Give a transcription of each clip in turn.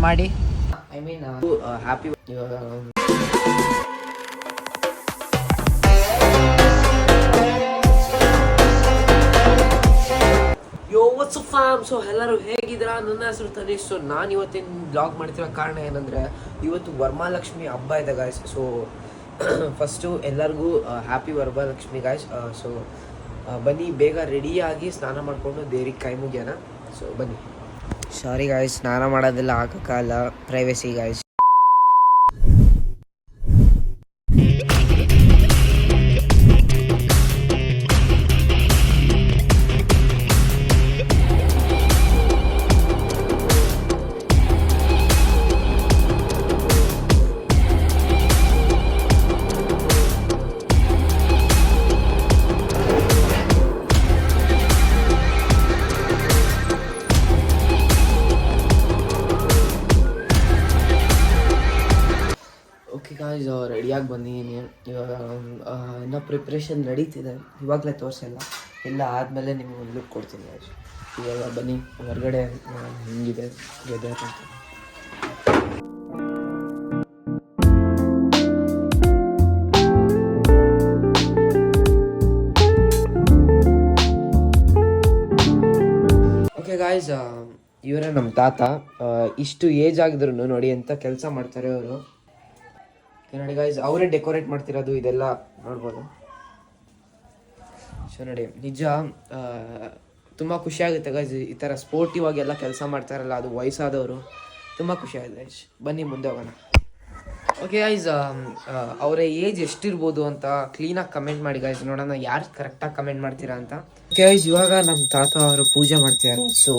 ಮಾಡಿ. I mean happy. What's up fam. So ಎಲ್ಲರೂ ಹೇಗಿದ್ದೀರಾ? ನನ್ನ ಹೆಸರು ತನೀಶ್. ಸೊ ನಾನು ಇವತ್ತಿನ ಬ್ಲಾಗ್ ಮಾಡ್ತಿರೋ ಕಾರಣ ಏನಂದರೆ ಇವತ್ತು ವರಮಹಾಲಕ್ಷ್ಮಿ ಹಬ್ಬ ಇದೆ ಗಾಯ್ಸ್. ಸೊ ಫಸ್ಟು ಎಲ್ಲರಿಗೂ ಹ್ಯಾಪಿ ವರಮಹಾಲಕ್ಷ್ಮಿ ಗಾಯ್ಸ್. ಸೊ ಬನ್ನಿ ಬೇಗ ರೆಡಿಯಾಗಿ ಸ್ನಾನ ಮಾಡಿಕೊಂಡು ದೇವ್ರಿಗೆ ಕೈ ಮುಗಿಯೋಣ. ಸೊ ಬನ್ನಿ. ಸಾರಿ ಗಾಯ್ಸ್, ಸ್ನಾನ ಮಾಡೋದೆಲ್ಲ ಹಾಕೋಕ್ಕಲ್ಲ, ಪ್ರೈವೇಸಿ ಗಾಯ್ಸ್. ರೆಡಿಯಾಗಿ ಬಂದಿದ್ದೀನಿ. ಇವಾಗ ಇನ್ನೂ ಪ್ರಿಪ್ರೇಷನ್ ನಡೀತಿದೆ, ಇವಾಗಲೇ ತೋರಿಸಲ್ಲ, ಎಲ್ಲ ಆದಮೇಲೆ ನಿಮಗೆ ಒಂದು ಲುಕ್ ಕೊಡ್ತೀನಿ. ಇವಾಗ ಬನ್ನಿ ಹೊರಗಡೆ ಹೆಂಗಿದೆ ವೆದರ್ ಅಂತ. ಓಕೆ ಗಾಯ್ಸ್, ಇವರೇ ನಮ್ಮ ತಾತ. ಇಷ್ಟು ಏಜ್ ಆಗಿದ್ರು ನೋಡಿ ಅಂತ ಕೆಲಸ ಮಾಡ್ತಾರೆ ಅವರು. ನೋಡಿ ಗೈಸ್, ಅವರೇ ಡೆಕೋರೇಟ್ ಮಾಡ್ತಿರೋದು, ಇದೆಲ್ಲ ನೋಡ್ಬೋದು. ಸೊ ನೋಡಿ, ನಿಜ ತುಂಬ ಖುಷಿಯಾಗುತ್ತೆ ಗೈಸ್. ಈ ಥರ ಸ್ಪೋರ್ಟಿವ್ ಆಗಿ ಎಲ್ಲ ಕೆಲಸ ಮಾಡ್ತಾರಲ್ಲ, ಅದು ವಯಸ್ಸಾದವರು, ತುಂಬ ಖುಷಿಯಾಗಿದೆ ಗೈಸ್. ಬನ್ನಿ ಮುಂದೆ ಹೋಗೋಣ. ಓಕೆ ಗೈಸ್, ಅವರ ಏಜ್ ಎಷ್ಟಿರ್ಬೋದು ಅಂತ ಕ್ಲೀನಾಗಿ ಕಮೆಂಟ್ ಮಾಡಿ ಗೈಸ್, ನೋಡೋಣ ಯಾರು ಕರೆಕ್ಟಾಗಿ ಕಮೆಂಟ್ ಮಾಡ್ತೀರಾ ಅಂತ. ಓಕೆ ಗೈಸ್, ಇವಾಗ ನಮ್ಮ ತಾತ ಅವರು ಪೂಜೆ ಮಾಡ್ತಿದ್ದಾರೆ. ಸೊ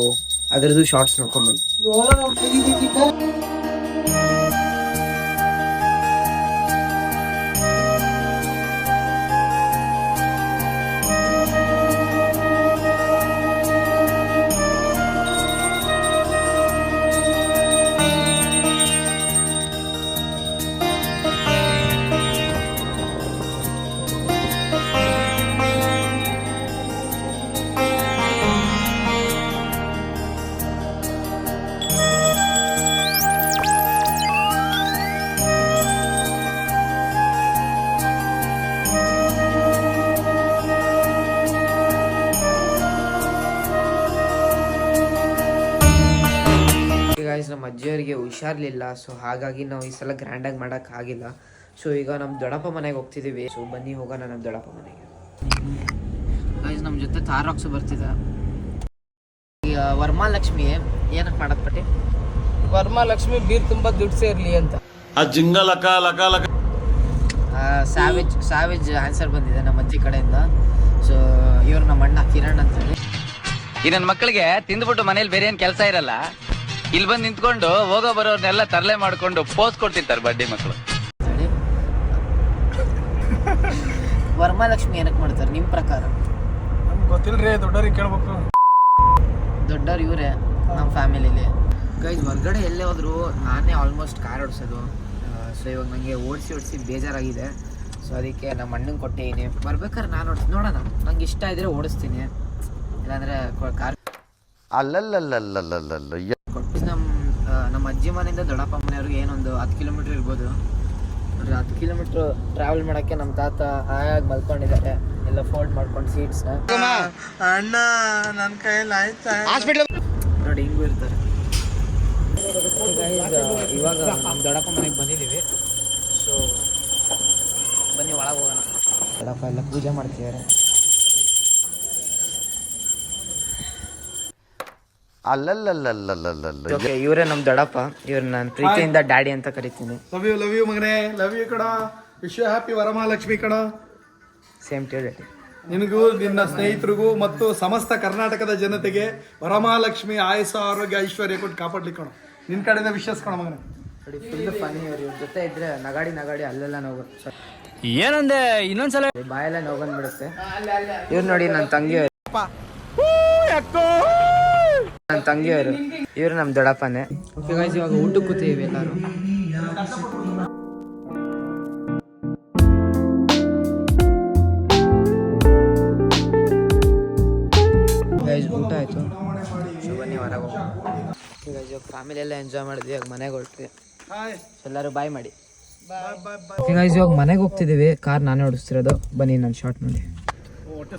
ಅದರದ್ದು ಶಾರ್ಟ್ಸ್ ನೋಡ್ಕೊಂಬನ್ನಿ. ನಮ್ಮ ಅಜ್ಜಿಯವರಿಗೆ ಹುಷಾರ್ಲಿಲ್ಲ, ಸೊ ಹಾಗಾಗಿ ನಾವು ಈ ಸಲ ಗ್ರ್ಯಾಂಡಾಗಿ ಮಾಡೋಕ್ಕಾಗಿಲ್ಲ. ಸೊ ಈಗ ನಮ್ಮ ದೊಡ್ಡಪ್ಪ ಮನೆಗೆ ಹೋಗ್ತಿದ್ದೀವಿ. ಸೊ ಬನ್ನಿ ಹೋಗೋಣ ನಮ್ಮ ದೊಡ್ಡಪ್ಪ ಮನೆಗೆ. ಗೈಸ್, ನಮ್ಮ ಜೊತೆ ತಾರಾಕ್ಸು ಬರ್ತಿದೆ. ಈಗ ವರಮಹಾಲಕ್ಷ್ಮಿ ಏನಕ್ಕೆ ಮಾಡೋದು ಪಟ್ಟಿ? ವರಮಹಾಲಕ್ಷ್ಮಿ ಬೀರ್ ತುಂಬ ದುಡ್ಡು ಸೇರ್ಲಿ ಅಂತ. ಸ್ಯಾವೇಜ್ ಆನ್ಸರ್ ಬಂದಿದೆ ನಮ್ಮ ಅಜ್ಜಿ ಕಡೆಯಿಂದ. ಸೊ ಇವ್ರು ನಮ್ಮ ಅಣ್ಣ ಕಿರಣ್ ಅಂತ ಹೇಳಿ. ಈ ನನ್ನ ಮಕ್ಕಳಿಗೆ ತಿಂದ್ಬಿಟ್ಟು ಮನೇಲಿ ಬೇರೆ ಏನು ಕೆಲಸ ಇರಲ್ಲ, ಇಲ್ಲಿ ಬಂದು ನಿಂತ್ಕೊಂಡು ಹೋಗೋ ಬರೋರ್ನೆಲ್ಲ ತರಲೆ ಮಾಡ್ಕೊಂಡು ಪೋಸ್ ಕೊಡ್ತಿರ್ತಾರೆ ಬಡ್ಡಿ ಮಕ್ಕಳು. ವರಮಹಾಲಕ್ಷ್ಮಿ ಏನಕ್ಕೆ ಮಾಡ್ತಾರೆ ನಿಮ್ಮ ಪ್ರಕಾರ? ನಮ್ಗೆ ಗೊತ್ತಿಲ್ರಿ, ದೊಡ್ಡವ್ರಿಗೆ ಕೇಳ್ಬೇಕು. ದೊಡ್ಡವ್ರು ಇವರೇ ನಮ್ಮ ಫ್ಯಾಮಿಲಿಲಿ. ಗೈಸ್, ಹೊರಗಡೆ ಎಲ್ಲೇ ಹೋದ್ರು ನಾನೇ ಆಲ್ಮೋಸ್ಟ್ ಕಾರ್ ಓಡಿಸೋದು. ಸೊ ಇವಾಗ ನನಗೆ ಓಡಿಸಿ ಬೇಜಾರಾಗಿದೆ. ಸೊ ಅದಕ್ಕೆ ನಮ್ಮ ಅಣ್ಣಂಗೆ ಕೊಟ್ಟಿದ್ದೀನಿ. ಬರ್ಬೇಕಾದ್ರೆ ನಾನು ನೋಡೋಣ, ನಂಗೆ ಇಷ್ಟ ಇದ್ರೆ ಓಡಿಸ್ತೀನಿ, ಇಲ್ಲಾಂದರೆ ಕಾರ್ ಅಲ್ಲಲ್ಲಲ್ಲಲ್ಲಲ್ಲಲ್ಲ. ನಮ್ಮ ಅಜ್ಜಿ ಮನೆಯಿಂದ ದೊಡ್ಡಪ್ಪ ಮನೆಯವ್ರಿಗೆ ಏನೊಂದು 10 ಕಿಲೋಮೀಟ್ರ್ ಇರ್ಬೋದು. 10 ಕಿಲೋಮೀಟ್ರ್ ಟ್ರಾವೆಲ್ ಮಾಡೋಕ್ಕೆ ನಮ್ಮ ತಾತ ಹಾಯಾಗಿ ಮಲ್ಕೊಂಡಿದ್ದಾರೆ, ಎಲ್ಲ ಫೋಲ್ಡ್ ಮಾಡ್ಕೊಂಡು ಸೀಟ್ಸ್ನ. ಅಣ್ಣ ನನ್ನ ಕೈಯಲ್ಲಿ ಆಯ್ತಾ ನೋಡಿ, ಹಿಂಗೂ ಇರ್ತಾರೆ. ಇವಾಗ ನಮ್ಮ ದೊಡ್ಡಪ್ಪ ಮನೆಗೆ ಬಂದಿದ್ದೀವಿ. ಸೊ ಬನ್ನಿ ಒಳಗೆ ಹೋಗೋಣ. ದೊಡ್ಡಪ್ಪ ಎಲ್ಲ ಪೂಜೆ ಮಾಡ್ತಿದ್ದಾರೆ. ಅಲ್ಲಲ್ಲಲ್ಲಲ್ಲಲ್ಲಲ್ಲ. ಓಕೆ, ಇವರೇ ನಮ್ಮ ದೊಡ್ಡಪ್ಪ. ಇವ್ರು ನಾನು ಪ್ರೀತಿಯಿಂದ ಡ್ಯಾಡಿ ಅಂತ ಕರಿತೀನಿ. ಲವ್ ಯು ಮಗನೇ, ಲವ್ ಯು ಕಡ. ವಿಶ್ ಯು ಹ್ಯಾಪಿ ವರಮಹಾಲಕ್ಷ್ಮಿ ಕಡ. Same to you. ನಿನಗೂ ನಿನ್ನ ಸ್ನೇಹಿತರಿಗೂ ಮತ್ತು ಸಮಸ್ತ ಕರ್ನಾಟಕದ ಜನತೆಗೆ ವರಮಹಾಲಕ್ಷ್ಮಿ ಆಯುಷ ಆರೋಗ್ಯ ಐಶ್ವರ್ಯ ಕೊಟ್ಟು ಕಾಪಾಡ್ಲಿಕ್ಕೆ ಕಣ. ನಿನ್ನ ಕಡೆಯಿಂದ ವಿಶ್ವಾಸ ಕಣ ಮಗನೇ. ನೋಡಿ, ಫುಲ್ ಫನ್ನಿ. ಇವ್ರ ಜೊತೆ ಇದ್ರೆ ನಗಾಡಿ ಅಲ್ಲೆಲ್ಲ ನೋವು. ಏನಂದೆ ಇನ್ನೊಂದ್ಸಲ ಬಾಯೆಲ್ಲ ನೋವು ಬಂದ್ಬಿಡುತ್ತೆ. ಇವ್ರು ನೋಡಿ, ನನ್ನ ತಂಗಿಯವರು. ನನ್ನ ತಂಗಿಯವರು ಇವರು ನಮ್ಮ ದೊಡ್ಡಪ್ಪನೇ. ಓಕೆ ಗೈಸ್, ಇವಾಗ ಊಟಕ್ಕೆ ಕೂತೀವಿ ಎಲ್ಲರೂ. ಗೈಸ್, ಊಟ ಆಯಿತು. ಬನ್ನಿ ಹೊರಗೆ ಹೋಗೋಣ. ಓಕೆ ಗೈಸ್, ಫ್ಯಾಮಿಲಿ ಎಲ್ಲ ಎಂಜಾಯ್ ಮಾಡಿದ್ವಿ. ಇವಾಗ ಮನೆಗೆ ಹೊರಟ್ವಿ. ಹಾಯ್ ಎಲ್ಲರೂ ಬಾಯ್ ಮಾಡಿ. ಬಾಯ್ ಬಾಯ್ ಬಾಯ್. ಓಕೆ ಗೈಸ್, ಇವಾಗ ಮನೆಗೆ ಹೋಗ್ತಿದ್ದೀವಿ. ಕಾರ್ ನಾನೇ ಓಡಿಸ್ತಿರೋದು. ಬನ್ನಿ ನನ್ನ ಶಾರ್ಟ್ ನೋಡಿ.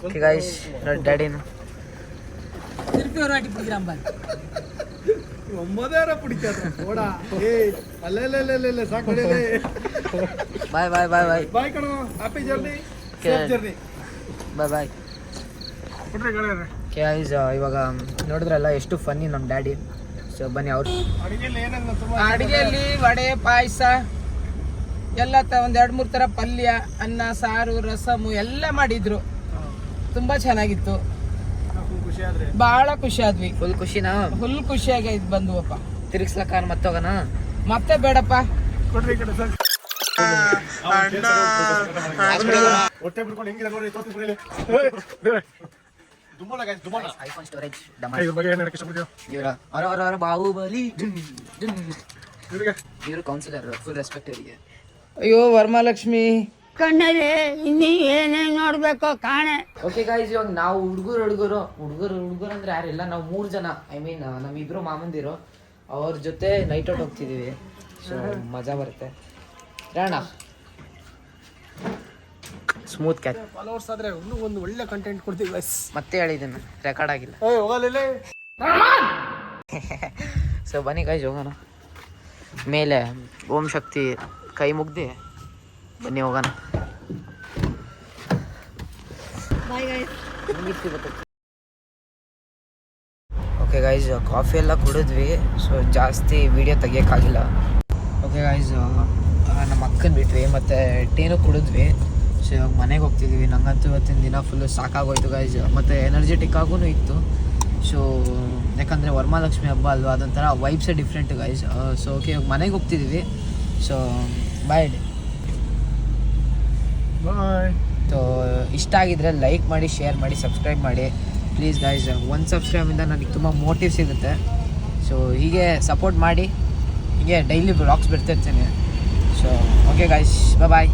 ಓಕೆ ಗೈಸ್, ನೋಡಿ ಡ್ಯಾಡಿನ ಒಮ್ಮದಾರ ಪುಡಿಕಾರ ಓಡಾ ಏ ಅಲ್ಲೆಲ್ಲೆಲ್ಲೆಲ್ಲೆ ಸಾಕು ಬಾಯ್ ಬಾಯ್ ಬಾಯ್ ಬಾಯ್ ಬಾಯ್ ಕಣೋ. Happy journey, safe journey. Bye bye. ಕೊಟ್ರೆ ಗೆಳೆಯರೆ. ಓಕೆ ಗೈಸ್, ಇವಾಗ ನೋಡಿದ್ರಲ್ಲ ಎಷ್ಟು ಫನ್ನಿ ನಮ್ಮ ಡ್ಯಾಡಿ. ಸೊ ಬನ್ನಿ ಅವ್ರು ಅಡಿಗೆಯಲ್ಲಿ ಏನೆಲ್ಲ ತುಂಬಾ ಅಡಿಗೆಯಲ್ಲಿ ವಡೆ, ಪಾಯಸ ಎಲ್ಲ ಒಂದ್ 2-3 ತರ ಪಲ್ಯ, ಅನ್ನ, ಸಾರು, ರಸಮು ಎಲ್ಲ ಮಾಡಿದ್ರು. ತುಂಬಾ ಚೆನ್ನಾಗಿತ್ತು. ಖುಷಿ ಆದ್ರೆ ಬಹಳ ಖುಷಿ ಆದ್ವಿ. ಫುಲ್ ಖುಷಿನಾ? ಫುಲ್ ಖುಷಿಯಾಗಿ ಬಂದ್ವಪ್ಪ. ತಿರುಗಿಸ್ಲ ಕಾರ್ ಮತ್ತೋಗಣ? ಮತ್ತೆ ಬೇಡಪ್ಪ. ಕೊಟ್ರೆ ಈ ಕಡೆ ಸರ್. ಹೊಟ್ಟೆ ಬಿಡ್ಕೊಂಡು ಹೆಂಗಿದೆ ನೋಡಿ ತೋರಿಸ್ಬಿಡಿ. ದುಮ್ಮಳ ಗೈಸ್, ದುಮ್ಮಳ. ಐಫೋನ್ ಸ್ಟೋರೇಜ್ ಇದ್ರ ಬಗ್ಗೆ ಏನು ಹೇಳಕ್ಕೆ ಇಷ್ಟಪಡ್ತೀರಾ? ಇವರ ಬಾಹುಬಲಿ ಇವ್ರಿಗೆ ಇವರು ಕೌನ್ಸಿಲರ್. ಫುಲ್ ರೆಸ್ಪೆಕ್ಟ್ ಇವರಿಗೆ. ಅಯ್ಯೋ ವರಮಹಾಲಕ್ಷ್ಮಿ ಕಣ್ಣಲ್ಲಿ ಇನ್ನೀ ಏನೇನ್ ನೋಡ್ಬೇಕೋ ಕಾಣೆ. ಓಕೆ ಗೈಸ್, ಇವಾಗ ನಾವು ಹುಡುಗರು ಅಂದ್ರೆ ಯಾರಿಲ್ಲ. ನಾವು 3 ಜನ, ಐ ಮೀನ್ ನಮ್ಮಿಬ್ರು ಮಾಮಂದಿರು, ಅವ್ರ ಜೊತೆ ನೈಟ್ ಔಟ್ ಹೋಗ್ತಿದೀವಿ. ಸೊ ಮಜಾ ಬರುತ್ತೆ. Rana smooth catch. ಫಾಲೋವರ್ಸ್ ಆದ್ರೆ ಇನ್ನೂ ಒಂದು ಒಳ್ಳೆ ಕಂಟೆಂಟ್ ಕೊಡ್ತೀವಿ ಗೈಸ್. ಮತ್ತೆ ಹೇಳಿದ್ದೀನಿ, ರೆಕಾರ್ಡ್ ಆಗಿಲ್ಲ. ಹೋಗಲಿಲ್ಲ. ಸೊ ಬನ್ನಿ ಗೈಸ್, ಹೋಗೋಣ ಮೇಲೆ. ಓಂ ಶಕ್ತಿ ಕೈ ಮುಗ್ದು ಬನ್ನಿ ಹೋಗೋಣ. ಓಕೆ ಗೈಸ್, ಕಾಫಿ ಎಲ್ಲ ಕುಡಿದ್ವಿ. ಸೊ ಜಾಸ್ತಿ ವಿಡಿಯೋ ತೆಗಿಯೋಕ್ಕಾಗಿಲ್ಲ. ಓಕೆ ಗೈಸ್, ನಮ್ಮ ಅಕ್ಕನ ಬಿಟ್ವಿ ಮತ್ತು ಟೇನು ಕುಡಿದ್ವಿ. ಸೊ ಇವಾಗ ಮನೆಗೆ ಹೋಗ್ತಿದ್ದೀವಿ. ನಂಗಂತೂ ಇವತ್ತಿನ ದಿನ ಫುಲ್ಲು ಸಾಕಾಗೋಯ್ತು ಗೈಸ್. ಮತ್ತು ಎನರ್ಜೆಟಿಕ್ ಆಗೂ ಇತ್ತು. ಸೊ ಯಾಕಂದರೆ ವರಮಹಾಲಕ್ಷ್ಮಿ ಹಬ್ಬ ಅಲ್ವಾ, ಅದೊಂಥರ ವೈಬ್ಸೇ ಡಿಫ್ರೆಂಟ್ ಗೈಸ್. ಸೊ ಓಕೆ, ಇವಾಗ ಮನೆಗೆ ಹೋಗ್ತಿದ್ದೀವಿ. So bye. ಬಾಯ್. ಸೊ ಇಷ್ಟ ಆಗಿದ್ರೆ ಲೈಕ್ ಮಾಡಿ, ಶೇರ್ ಮಾಡಿ, ಸಬ್ಸ್ಕ್ರೈಬ್ ಮಾಡಿ ಪ್ಲೀಸ್ ಗೈಸ್. 1 ಸಬ್ಸ್ಕ್ರೈಬಿಂದ ನನಗೆ ತುಂಬ ಮೋಟಿವ್ ಸಿಗುತ್ತೆ. ಸೊ ಹೀಗೆ ಸಪೋರ್ಟ್ ಮಾಡಿ, ಹೀಗೆ ಡೈಲಿ ವ್ಲಾಗ್ಸ್ ಬಿಡ್ತಿರ್ತೀನಿ. ಸೊ ಓಕೆ ಗೈಸ್, ಬಾಯ್.